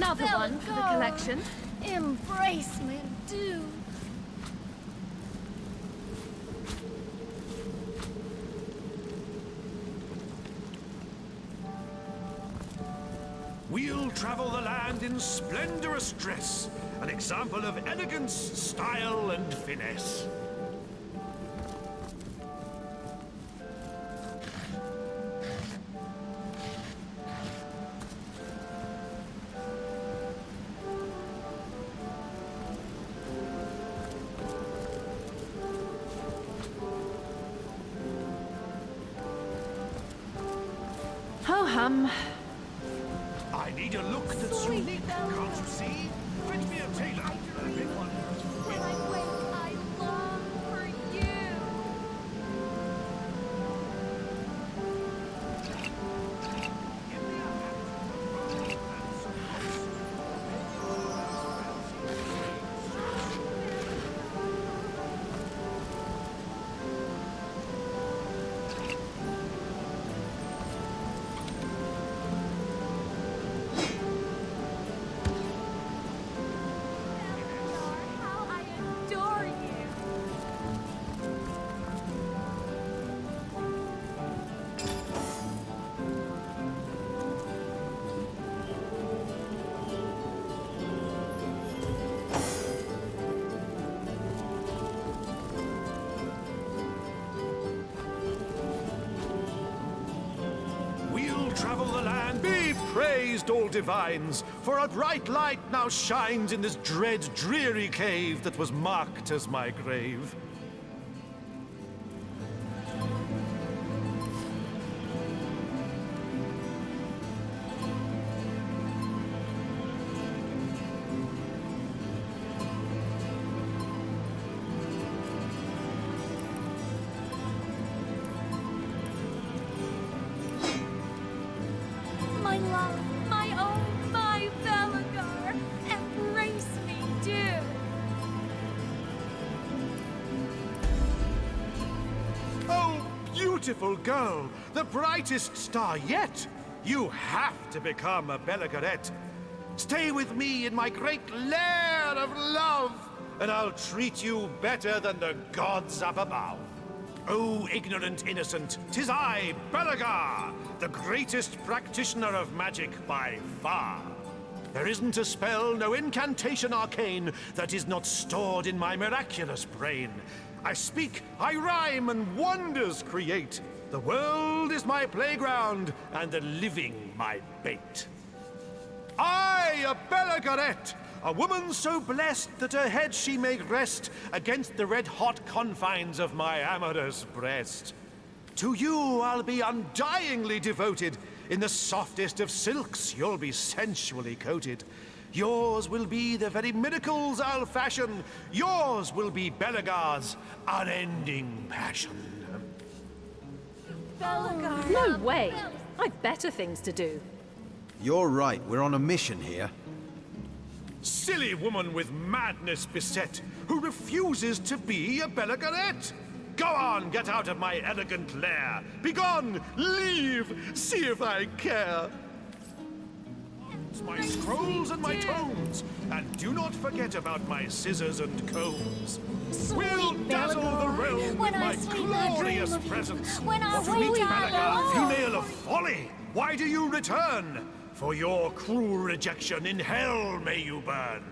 Another one for the collection. Embrace me, do. We'll travel the land in splendorous dress, an example of elegance, style, and finesse. Ho-hum. I need a look that's unique, can't you see? Fetch me a tailor. A big one. When I wake, I long for you. How I adore you. We'll travel the land. Be praised, all divines, for a bright light now shines in this dread, dreary cave that was marked as my grave. My love, my own, my Bellegar. Embrace me, do. Oh, beautiful girl, the brightest star yet. You have to become a Bellegarette. Stay with me in my great lair of love, and I'll treat you better than the gods up above. Oh, ignorant innocent, 'tis I, Bellegar, the greatest practitioner of magic by far. There isn't a spell, no incantation arcane, that is not stored in my miraculous brain. I speak, I rhyme, and wonders create. The world is my playground, and the living my bait. I, a Bellegarette, a woman so blessed that her head she may rest against the red-hot confines of my amorous breast. To you I'll be undyingly devoted. In the softest of silks you'll be sensually coated. Yours will be the very miracles I'll fashion. Yours will be Bellegar's unending passion. Bellegar. No way. I've better things to do. You're right, we're on a mission here. Silly woman with madness beset, who refuses to be a Bellegarette. Go on, get out of my elegant lair. Begone, leave, see if I care. My scrolls and my tomes, and do not forget about my scissors and combs. We'll dazzle the realm with my glorious presence. When I What meet wake, I Bellegar, long. female of folly? Why do you return? For your cruel rejection, in hell may you burn.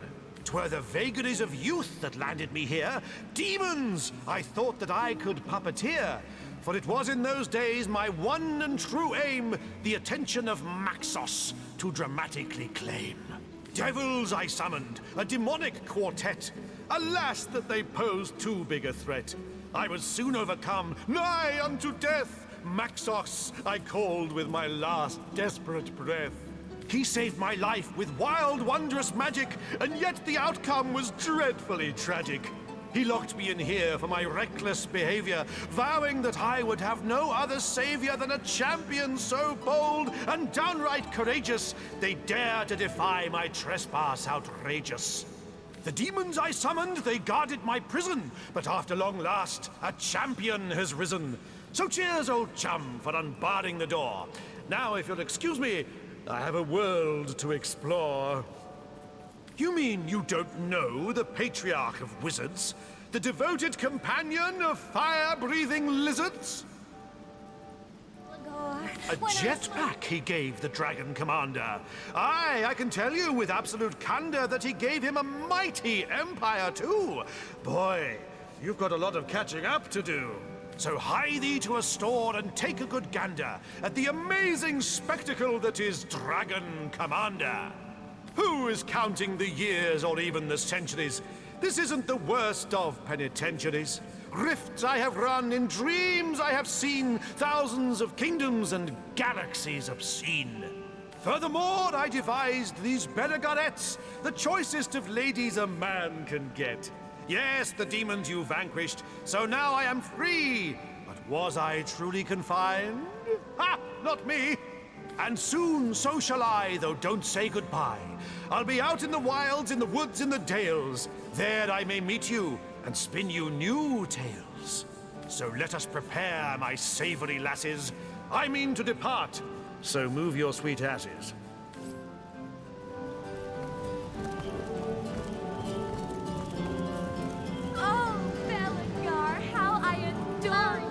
'Twere the vagaries of youth that landed me here. Demons! I thought that I could puppeteer. For it was in those days my one and true aim, the attention of Maxos to dramatically claim. Devils I summoned, a demonic quartet. Alas that they posed too big a threat. I was soon overcome, nigh unto death. Maxos I called with my last desperate breath. He saved my life with wild, wondrous magic, and yet the outcome was dreadfully tragic. He locked me in here for my reckless behavior, vowing that I would have no other savior than a champion so bold and downright courageous, they dare to defy my trespass outrageous. The demons I summoned, they guarded my prison, but after long last, a champion has risen. So cheers, old chum, for unbarring the door. Now, if you'll excuse me, I have a world to explore. You mean you don't know the patriarch of wizards? The devoted companion of fire-breathing lizards? A jetpack he gave the Dragon Commander. Aye, I can tell you with absolute candor that he gave him a mighty empire too. Boy, you've got a lot of catching up to do. So hie thee to a store and take a good gander at the amazing spectacle that is Dragon Commander. Who is counting the years or even the centuries? This isn't the worst of penitentiaries. Rifts I have run, in dreams I have seen, thousands of kingdoms and galaxies obscene. Furthermore, I devised these Bellegarettes, the choicest of ladies a man can get. Yes, the demons you vanquished, so now I am free. But was I truly confined? Ha! Not me! And soon so shall I, though don't say goodbye. I'll be out in the wilds, in the woods, in the dales. There I may meet you, and spin you new tales. So let us prepare, my savory lasses. I mean to depart, so move your sweet asses. Oh, Bellegar, how I adore you!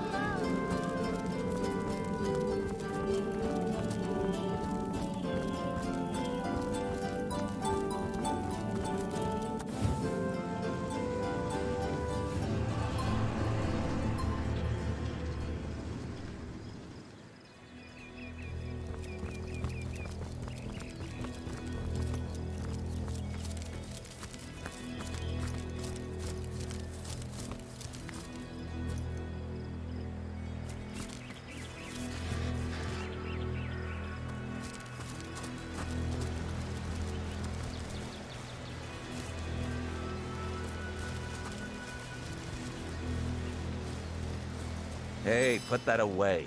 Hey, put that away.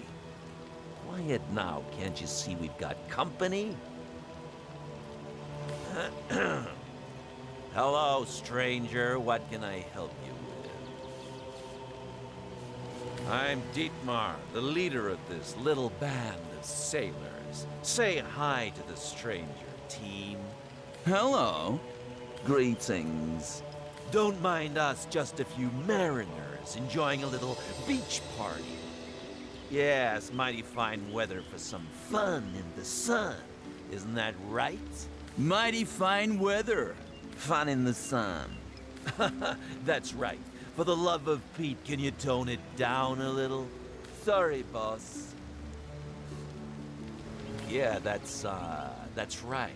Quiet now, can't you see we've got company? Hello, stranger, what can I help you with? I'm Dietmar, the leader of this little band of sailors. Say hi to the stranger, team. Hello. Greetings. Don't mind us, just a few mariners enjoying a little beach party. Yes, mighty fine weather for some fun in the sun. Isn't that right? Mighty fine weather. Fun in the sun. That's right. For the love of Pete, can you tone it down a little? Sorry, boss. Yeah, that's right.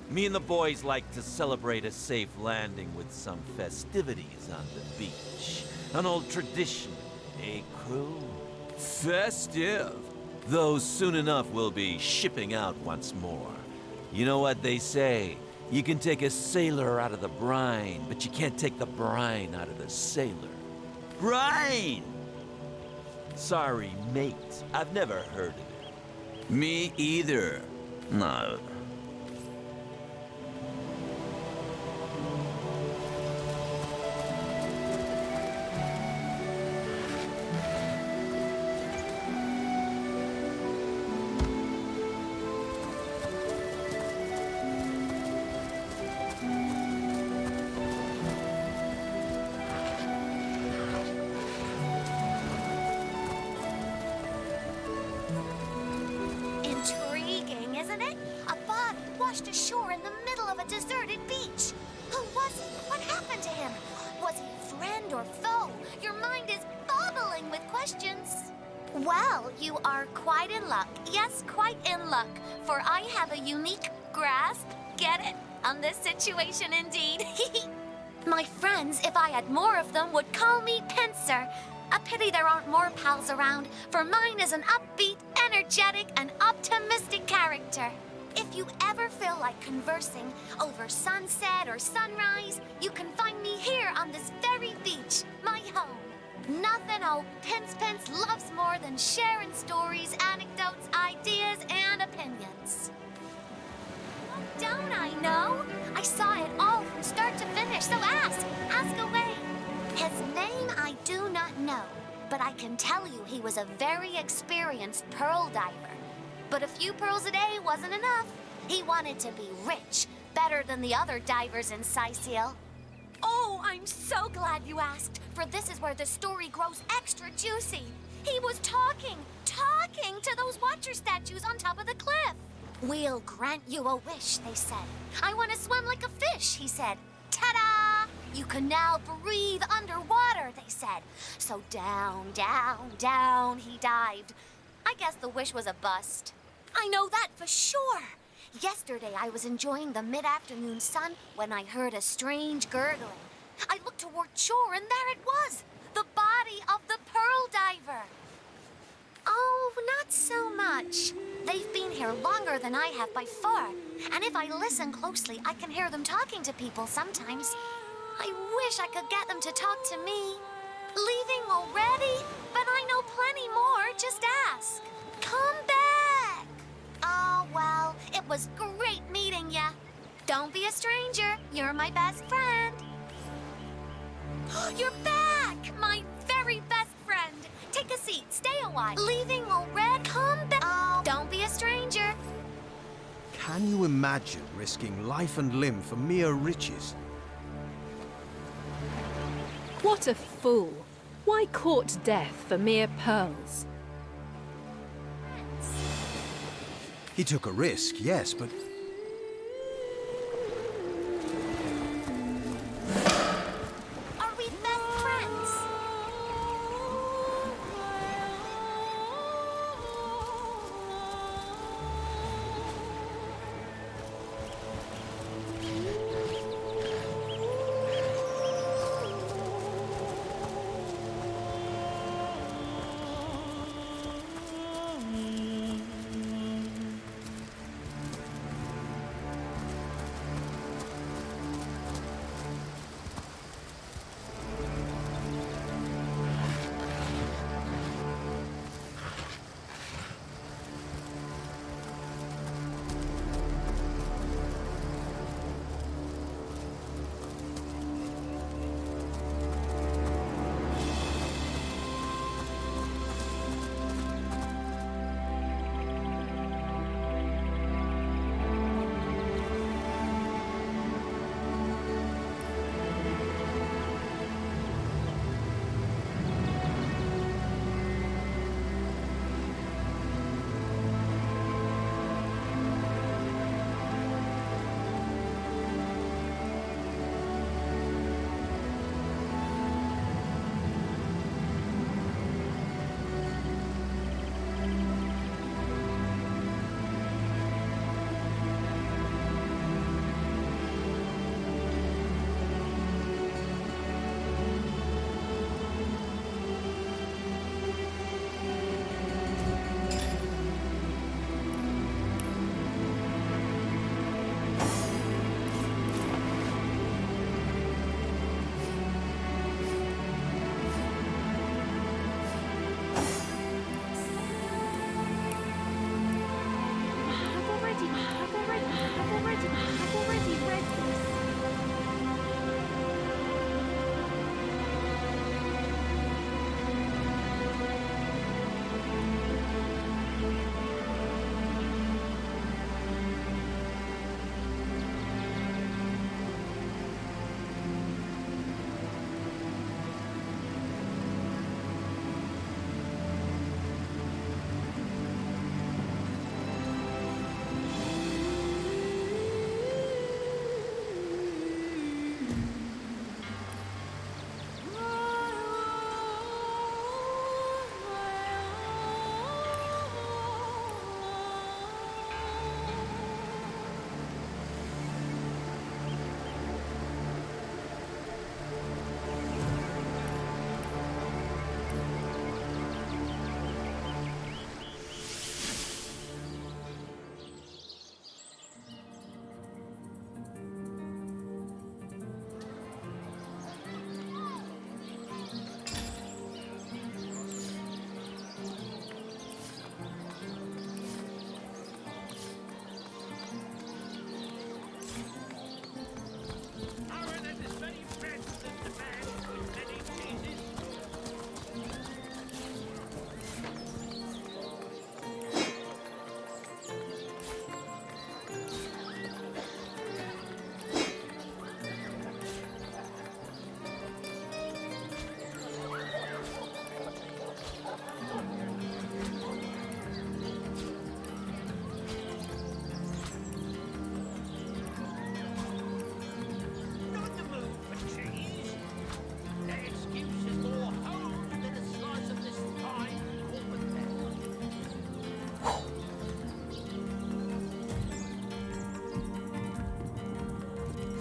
Me and the boys like to celebrate a safe landing with some festivities on the beach. An old tradition, eh, crew? Festive. Though soon enough we'll be shipping out once more. You know what they say? You can take a sailor out of the brine, but you can't take the brine out of the sailor. Brine! Sorry, mate. I've never heard of it. Me either. No. Intriguing, isn't it? A body washed ashore in the middle of a deserted beach. Who was he? What happened to him? Was he a friend or foe? Your mind is bubbling with questions. Well, you are quite in luck. Yes, quite in luck. For I have a unique grasp, get it, on this situation indeed. My friends, if I had more of them, would call me Pincer. A pity there aren't more pals around, for mine is an upbeat, energetic, and optimistic character. If you ever feel like conversing over sunset or sunrise, you can find me here on this very beach, my home. Nothing old Pince loves more than sharing stories, anecdotes, ideas, and opinions. Don't I know? I saw it all from start to finish, so ask away. His name I do not know, but I can tell you he was a very experienced pearl diver. But a few pearls a day wasn't enough. He wanted to be rich, better than the other divers in Cyseal. Oh, I'm so glad you asked, for this is where the story grows extra juicy. He was talking to those watcher statues on top of the cliff. We'll grant you a wish, they said. I want to swim like a fish, he said. Ta-da! You can now breathe underwater, they said. So down, down, down he dived. I guess the wish was a bust. I know that for sure. Yesterday I was enjoying the mid-afternoon sun when I heard a strange gurgling. I looked toward shore and there it was, the body of the pearl diver. Oh, not so much. They've been here longer than I have by far. And if I listen closely, I can hear them talking to people sometimes. I wish I could get them to talk to me. Leaving already? But I know plenty more, just ask. Come back! Oh, well, it was great meeting ya. Don't be a stranger, you're my best friend. You're back, my very best friend. Take a seat, stay a while. Leaving already? Come back. Oh, don't be a stranger. Can you imagine risking life and limb for mere riches? What a fool. Why court death for mere pearls? He took a risk, yes, but Are we best friends?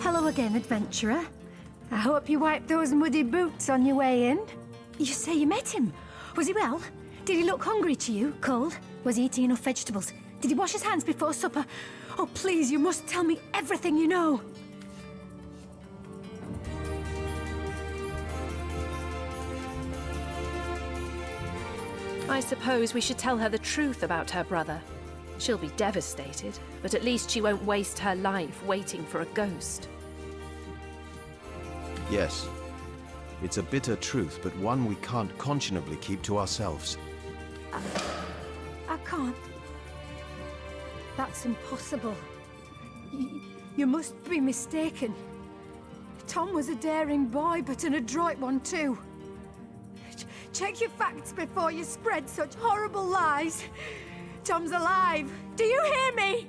Hello again, adventurer. I hope you wiped those muddy boots on your way in. You say you met him. Was he well? Did he look hungry to you? Cold? Was he eating enough vegetables? Did he wash his hands before supper? Oh, please, you must tell me everything you know. I suppose we should tell her the truth about her brother. She'll be devastated, but at least she won't waste her life waiting for a ghost. Yes. It's a bitter truth, but one we can't conscionably keep to ourselves. I can't. That's impossible. You must be mistaken. Tom was a daring boy, but an adroit one too. Check your facts before you spread such horrible lies. Tom's alive. Do you hear me?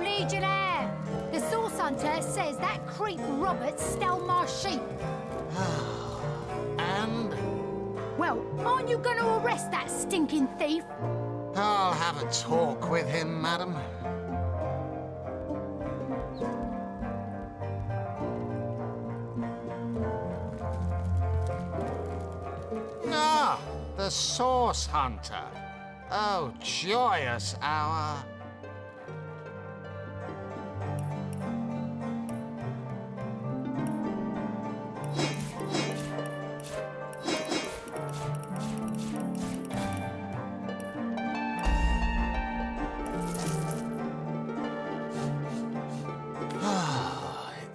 Legionnaire! The Source Hunter says that creep Robert stole my sheep. And? Well, aren't you going to arrest that stinking thief? I'll have a talk with him, madam. Ah, the Source Hunter. Oh, joyous hour.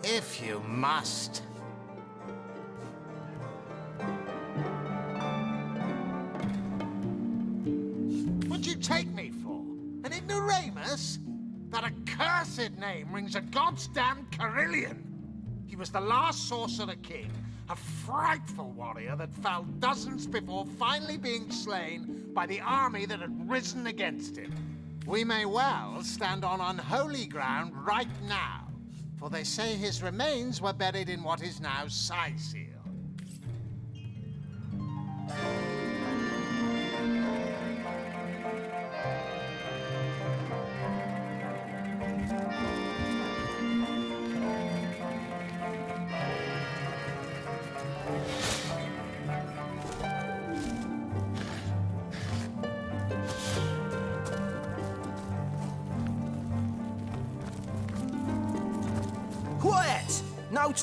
If you must. What'd you take me for? An ignoramus? That accursed name rings a goddamn Carillion. He was the last Sorcerer King, a frightful warrior that fell dozens before finally being slain by the army that had risen against him. We may well stand on unholy ground right now. For they say his remains were buried in what is now Cyseal. Quiet! No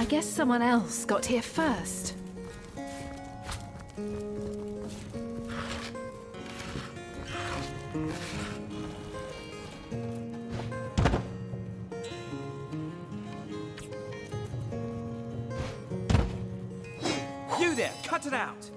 I guess someone else got here first. You there, cut it out!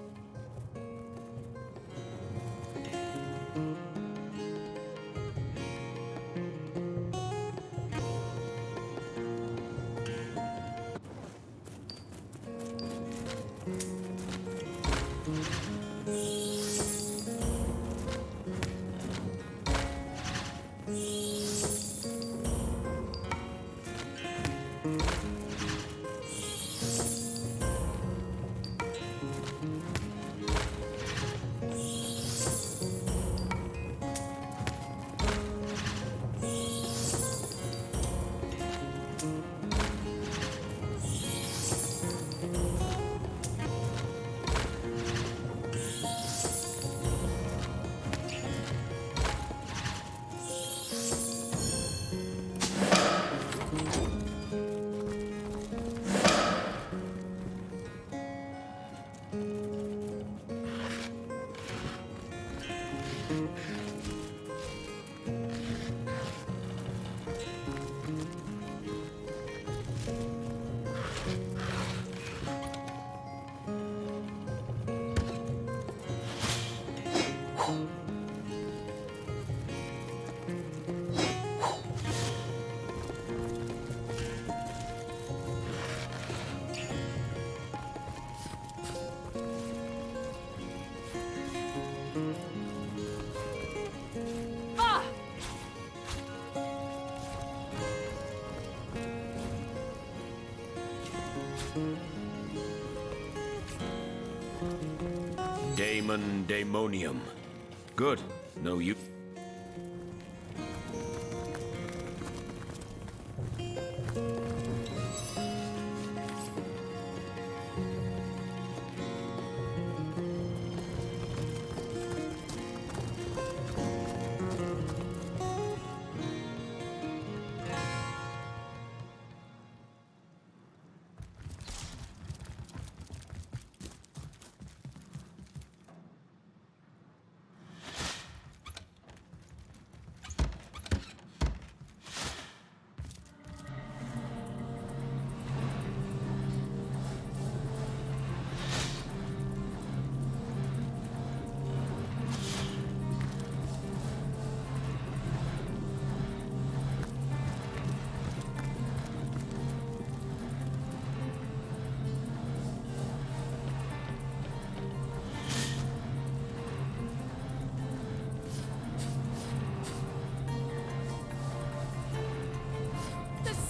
Daemon Daemonium. Good. No, you...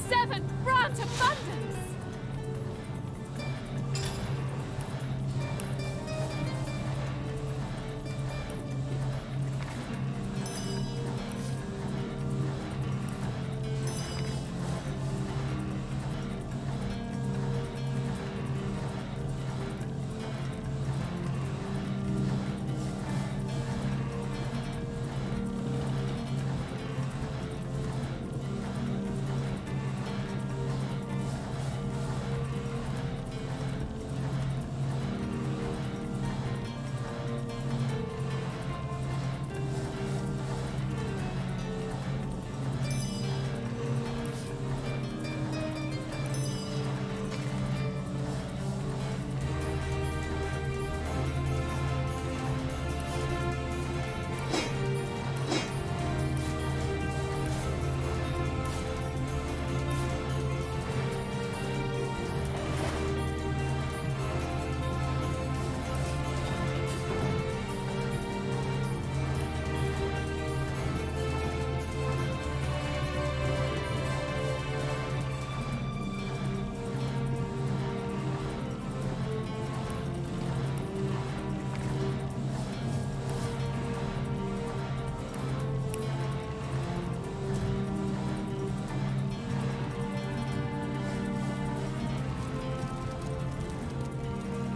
Seven grant abundance!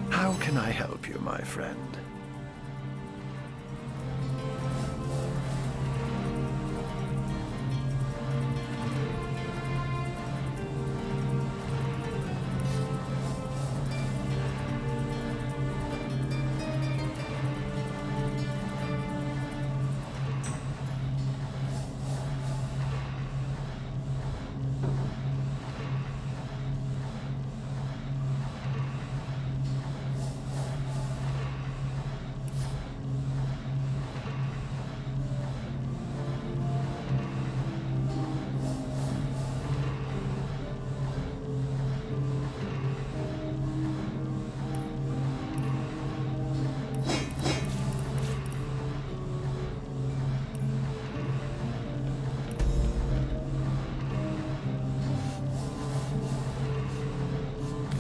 How can I help you, my friend?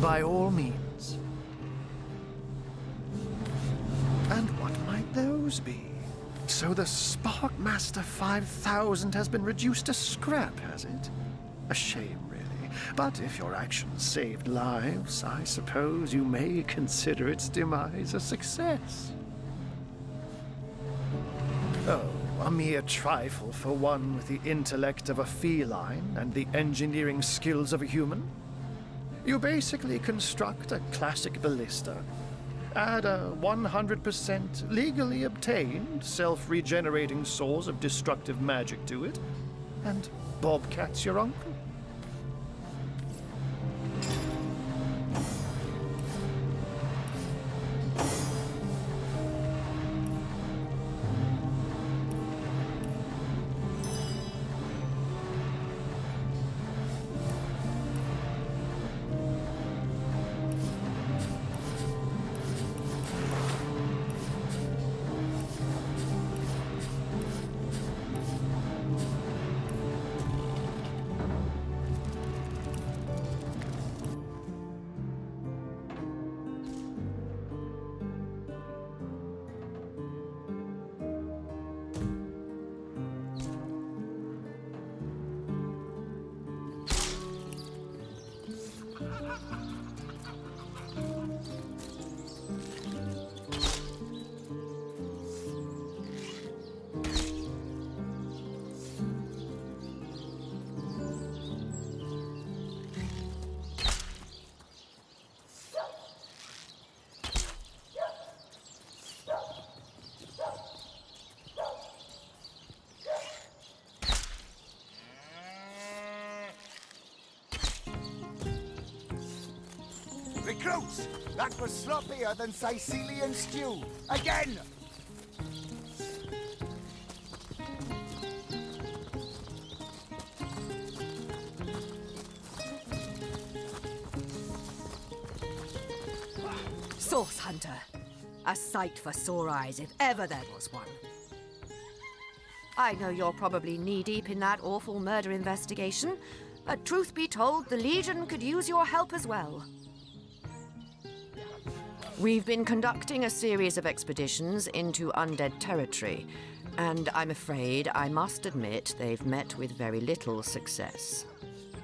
By all means. And what might those be? So the Sparkmaster 5000 has been reduced to scrap, has it? A shame, really. But if your actions saved lives, I suppose you may consider its demise a success. Oh, a mere trifle for one with the intellect of a feline and the engineering skills of a human. You basically construct a classic ballista, add a 100% legally obtained self-regenerating source of destructive magic to it, and Bobcat's your uncle. Recruits! That was sloppier than Cysealian stew. Again! Source Hunter. A sight for sore eyes, if ever there was one. I know you're probably knee-deep in that awful murder investigation, but truth be told, the Legion could use your help as well. We've been conducting a series of expeditions into undead territory, and I'm afraid I must admit they've met with very little success.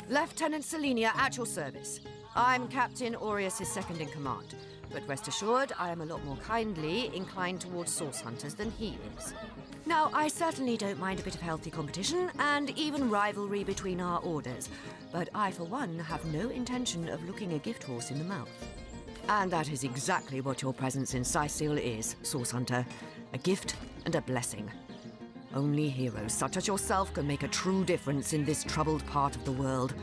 Lieutenant Selenia, at your service. I'm Captain Aureus' second-in-command, but rest assured I am a lot more kindly inclined towards source hunters than he is. Now, I certainly don't mind a bit of healthy competition, and even rivalry between our orders, but I, for one, have no intention of looking a gift horse in the mouth. And that is exactly what your presence in Cyseal is, Source Hunter. A gift and a blessing. Only heroes such as yourself can make a true difference in this troubled part of the world.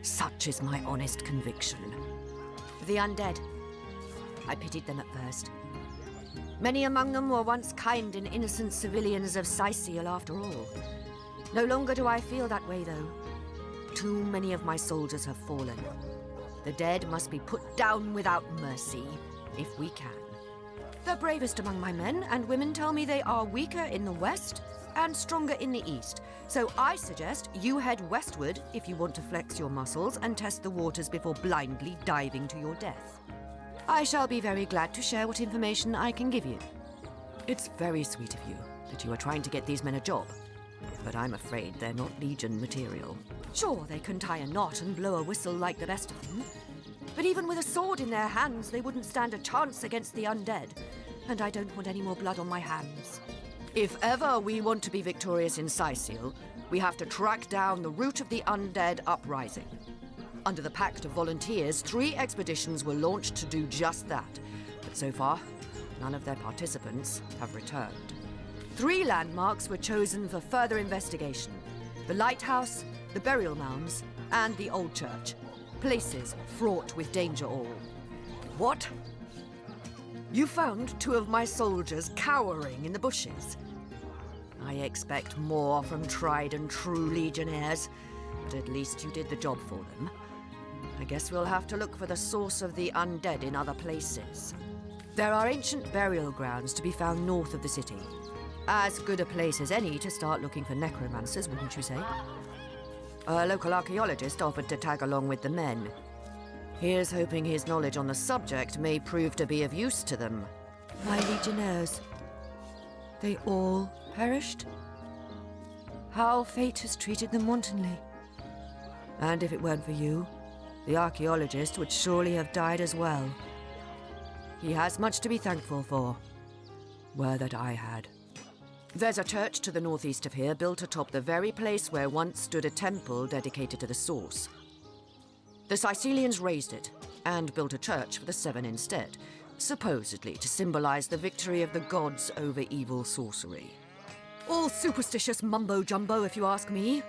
Such is my honest conviction. The undead. I pitied them at first. Many among them were once kind and innocent civilians of Cyseal after all. No longer do I feel that way, though. Too many of my soldiers have fallen. The dead must be put down without mercy, if we can. The bravest among my men and women tell me they are weaker in the west and stronger in the east. So I suggest you head westward if you want to flex your muscles and test the waters before blindly diving to your death. I shall be very glad to share what information I can give you. It's very sweet of you that you are trying to get these men a job, but I'm afraid they're not Legion material. Sure, they can tie a knot and blow a whistle like the best of them, but even with a sword in their hands, they wouldn't stand a chance against the undead, and I don't want any more blood on my hands. If ever we want to be victorious in Cyseal, we have to track down the root of the undead uprising. Under the Pact of Volunteers, 3 expeditions were launched to do just that, but so far, none of their participants have returned. 3 landmarks were chosen for further investigation: the lighthouse, the burial mounds, and the old church. Places fraught with danger all. What? You found 2 of my soldiers cowering in the bushes. I expect more from tried and true legionnaires, but at least you did the job for them. I guess we'll have to look for the source of the undead in other places. There are ancient burial grounds to be found north of the city. As good a place as any to start looking for necromancers, wouldn't you say? A local archaeologist offered to tag along with the men. Here's hoping his knowledge on the subject may prove to be of use to them. My legionnaires. They all perished? How fate has treated them wantonly. And if it weren't for you, the archaeologist would surely have died as well. He has much to be thankful for. Were that I had. There's a church to the northeast of here, built atop the very place where once stood a temple dedicated to the source. The Cysealians razed it, and built a church for the Seven instead, supposedly to symbolize the victory of the gods over evil sorcery. All superstitious mumbo-jumbo, if you ask me.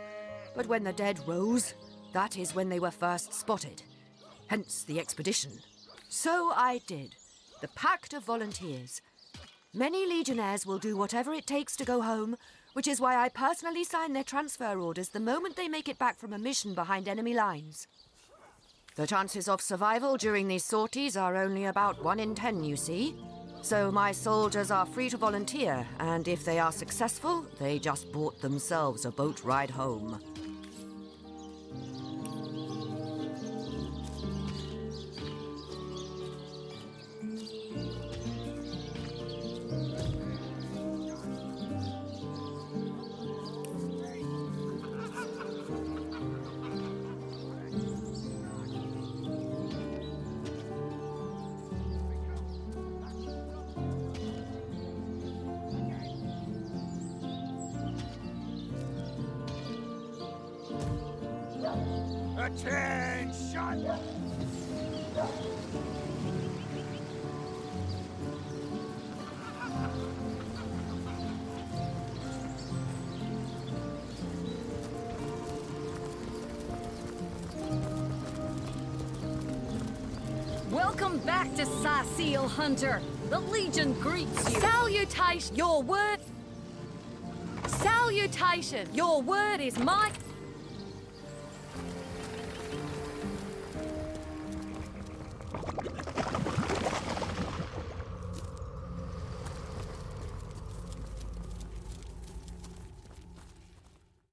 But when the dead rose, that is when they were first spotted. Hence the expedition. So I did. The Pact of Volunteers. Many legionnaires will do whatever it takes to go home, which is why I personally sign their transfer orders the moment they make it back from a mission behind enemy lines. The chances of survival during these sorties are only about 1 in 10, you see. So my soldiers are free to volunteer, and if they are successful, they just bought themselves a boat ride home. Attention! Welcome back to Cyseal, Hunter. The Legion greets you. Salutation, your word. Salutation, your word is my...